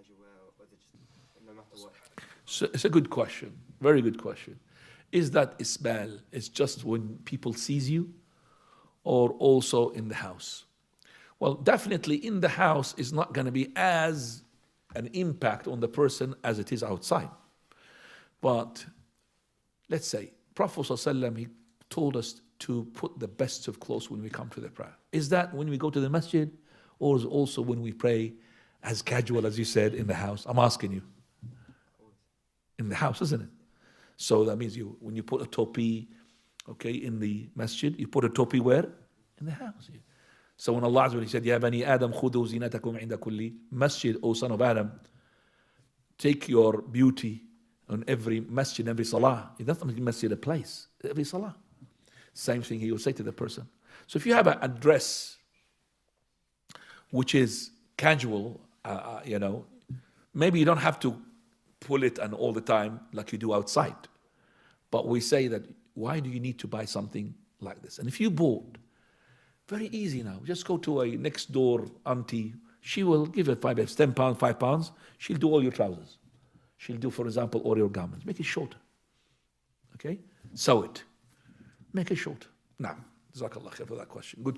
you wear, or is it just no matter what? So it's a good question, very good question. Is that isbal is just when people sees you, or also in the house? Well, definitely in the house is not going to be as an impact on the person as it is outside. But let's say Prophet ﷺ, he told us to put the best of clothes when we come to the prayer. Is that when we go to the masjid, or is it also when we pray as casual as you said in the house? I'm asking you. In the house, isn't it? So that means when you put a topi, okay, in the masjid, you put a topi where? In the house. So when Allah Azza wa Jalla said, Ya bani Adam, khudu zinatakum inda kulli masjid, O son of Adam, take your beauty on every masjid, every salah. It doesn't mean masjid a place, every salah. Same thing he will say to the person. So if you have a dress which is casual, maybe you don't have to pull it and all the time like you do outside. But we say that, why do you need to buy something like this? And if you bought, very easy now, just go to a next door auntie, she will give it £5, £10, £5, she'll do all your trousers. She'll do, for example, all your garments. Make it shorter. Okay? Sew it. Make it shorter. Now, Jazakallah khair for that question. Good.